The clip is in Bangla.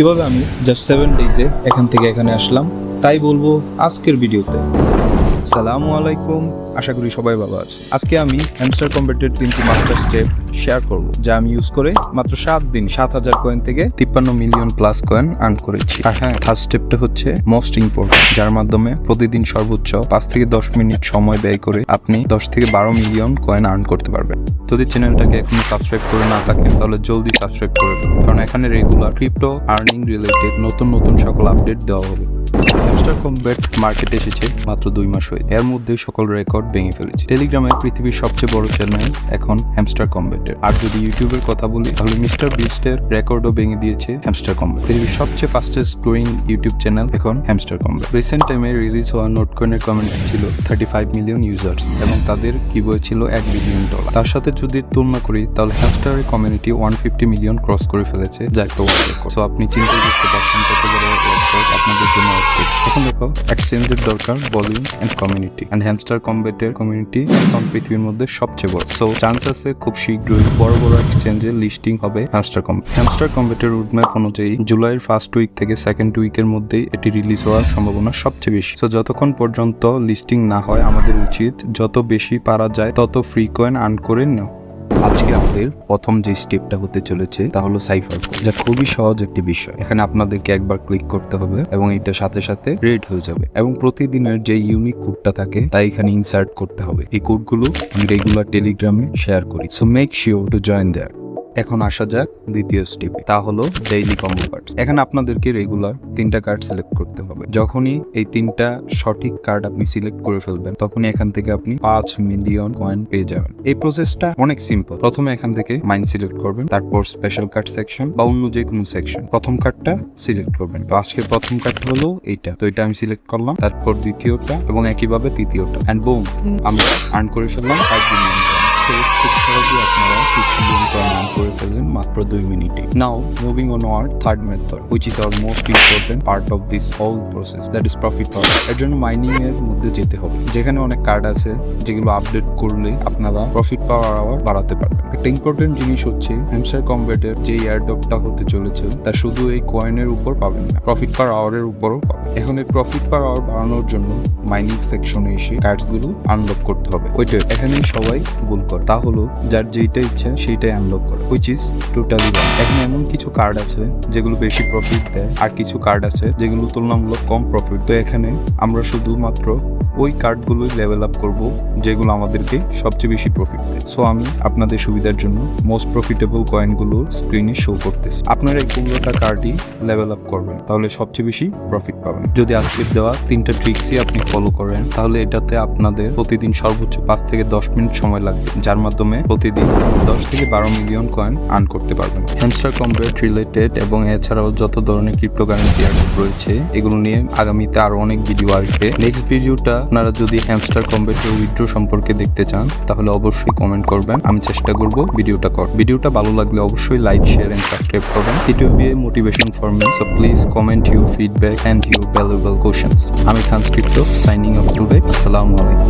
কিভাবে আমি জাস্ট 7 ডেজে এখান থেকে এখানে আসলাম তাই বলবো আজকের ভিডিওতে। সালামু আলাইকুম, আশা করি সবাই ভালো আছে। আজকে আমি হ্যামস্টার কম্বেটের 3টি মাস্টার স্টেপ শেয়ার করব যা আমি ইউজ করে মাত্র 7 দিন 7,000 কয়েন থেকে 53 মিলিয়ন প্লাস কয়েন আর্ন করেছি। আর হ্যাঁ, থার্ড স্টেপটা হচ্ছে মোস্ট ইম্পর্টেন্ট, যার মাধ্যমে প্রতিদিন সর্বোচ্চ 5 থেকে 10 মিনিট সময় ব্যয় করে আপনি 10 থেকে 12 মিলিয়ন কয়েন আর্ন করতে পারবেন। যদি চ্যানেলটাকে এখনো সাবস্ক্রাইব করে না থাকেন তাহলে জলদি সাবস্ক্রাইব করে দিন, কারণ এখানে রেগুলার ক্রিপ্টো আর্নিং রিলেটেড নতুন সকল আপডেট দেওয়া হবে। হ্যামস্টার কম্বেট মার্কেটে এসেছে মাত্র 2 মাস হয়ে, এর মধ্যে সকল রেকর্ড ভেঙে ফেলেছে। টেলিগ্রামের পৃথিবীর সবচেয়ে বড় চ্যানেল এখন হ্যামস্টার কম্বেটের। আর যদি ইউটিউবের কথা বলি তাহলে মিস্টার বিস্টের রেকর্ডও ভেঙে দিয়েছে হ্যামস্টার কম্বেট। পৃথিবীর সবচেয়ে ফাস্টেস্ট গ্রোয়িং ইউটিউব চ্যানেল এখন হ্যামস্টার কম্বেট। রিসেন্ট টাইমে রিলিজ হওয়া নোটকয়েনের কমিউনিটি ছিল 35 মিলিয়ন ইউজার্স এবং তাদের গিভওয়ে ছিল $1 বিলিয়ন। তার সাথে যদি তুলনা করি তাহলে হ্যামস্টারের কমিউনিটি 150 মিলিয়ন ক্রস করে ফেলেছে, যা একটা ওয়ার্ল্ড রেকর্ড। সো আপনি চিন্তা করতে পারছেন কত বড় রেকর্ড আপনাদের জন্য এখন দেখো, এক্সচেঞ্জের দরকার volume and community, and hamster কম্বেটের কমিউনিটি এখন পৃথিবীর মধ্যে সবচেয়ে বড়। সো চান্স আছে খুব শীঘ্রই বড় এক্সচেঞ্জে লিস্টিং হবে হ্যামস্টার কম্বেট। হ্যামস্টার কম্বেটের রুটম্যাপ অনুযায়ী জুলাইয়ের ফার্স্ট উইক থেকে সেকেন্ড উইকের মধ্যেই এটি রিলিজ হওয়ার সম্ভাবনা সবচেয়ে বেশি। সো যতক্ষণ পর্যন্ত লিস্টিং না হয় আমাদের উচিত যত বেশি পারা যায় তত ফ্রি কয়েন আর্ন করে নেওয়া। আজকে আমাদের প্রথম যে স্টেপটা হতে চলেছে তা হলো সাইফার কোড, যা খুবই সহজ একটি বিষয়। এখানে আপনাদেরকে একবার ক্লিক করতে হবে এবং এটার সাথে সাথে রেড হয়ে যাবে এবং প্রতিদিনের যে ইউনিক কোডটা থাকে তা এখানে ইনসার্ট করতে হবে। এই কোডগুলো আমি রেগুলার টেলিগ্রামে শেয়ার করি, so make sure to join there. এখন আসা যাক দ্বিতীয় স্টেপে, তা হলো ডেইলি কম্বো কার্ডস। এখানে আপনাদেরকে রেগুলার 3টা কার্ড সিলেক্ট করতে হবে। যখনই এই 3টা সঠিক কার্ড আপনি সিলেক্ট করে ফেলবেন তখনই এখান থেকে আপনি 5 মিলিয়ন কয়েন পেয়ে যাবেন। এই প্রসেসটা অনেক সিম্পল। প্রথমে এখান থেকে মাইন সিলেক্ট করবেন, তারপর স্পেশাল কার্ড সেকশন বা অন্য যে কোনো সেকশন প্রথম কার্ডটা সিলেক্ট করবেন। তো আজকে প্রথম কার্ডটা হলো এইটা, তো এটা আমি সিলেক্ট করলাম, তারপর দ্বিতীয়টা এবং একইভাবে তৃতীয়টা, এন্ড বুম, আমরা আর্ন করে ফেললাম 5 মিলিয়ন কয়েন। খুব সহজেই আপনারা 6 মিলিয়ন কয়েন আর্ন করে ফেললেন মাত্র 2 মিনিটে। Now moving on our third method, which is our most important part of this whole process, that is profit power। এর জন্য মাইনিং এর মধ্যে যেতে হবে, যেখানে অনেক কার্ড আছে যেগুলো আপডেট করলে আপনারা প্রফিট পাওয়ার আওয়ার বাড়াতে পারবেন। একটা ইম্পর্টেন্ট জিনিস হচ্ছে হ্যামস্টার কম্বেটের যে এয়ারড্রপটা হতে চলেছে তা শুধু এই কয়েনের উপর পাবেন না, প্রফিট পার আওয়ারের উপরও পাবেন। এখন এই প্রফিট পার আওয়ার বাড়ানোর জন্য মাইনিং সেকশনে এসে কার্ডস গুলো আনলক করতে হবে। ওইটা এখানেই সবাই ভুল করে, তা হলো যার যেইটা ইচ্ছা সেইটাই আনলক করে, হুইচ ইজ টোটালি রং। এখানে এমন কিছু কার্ড আছে যেগুলো বেশি প্রফিট দেয় আর কিছু কার্ড আছে যেগুলো তুলনামূলক কম প্রফিট। তো এখানে আমরা শুধুমাত্র ওই কার্ডগুলোই লেভেল আপ করব যেগুলো আমাদেরকে সবচেয়ে বেশি প্রফিট দেয়। সো আমি আপনাদের সুবিধার জন্য মোস্ট প্রফিটেবল কয়েনগুলো স্ক্রিনে শো করতেছি। আপনারা এই 15টা কার্ডই লেভেল আপ করবেন, তাহলে সবচেয়ে বেশি প্রফিট পাবেন। যদি আজকের দেওয়া 3টা ট্রিক্সই আপনি ফলো করেন তাহলে এটাতে আপনাদের প্রতিদিন সর্বোচ্চ 5 থেকে 10 মিনিট সময় লাগবে, যার মাধ্যমে প্রতিদিন 10 থেকে 12 মিলিয়ন কয়েন আর্ন করতে পারবেন। হ্যামস্টার কম্বেট রিলেটেড এবং এছাড়াও যত ধরনের ক্রিপ্টোকারেন্সি এয়ারড্রপ রয়েছে এগুলো নিয়ে আগামীতে আরো অনেক ভিডিও আসবে। নেক্সট ভিডিওটা আপনারা যদি হ্যামস্টার কম্বেটের উইথড্র সম্পর্কে দেখতে চান তাহলে অবশ্যই কমেন্ট করবেন, আমি চেষ্টা করব ভিডিওটা ভালো লাগলে অবশ্যই লাইক, শেয়ার এন্ড সাবস্ক্রাইব করবেন। It will be a motivation for me, so please comment your feedback and your valuable questions. আমি Khan crypto signing off today. আসসালামু আলাইকুম।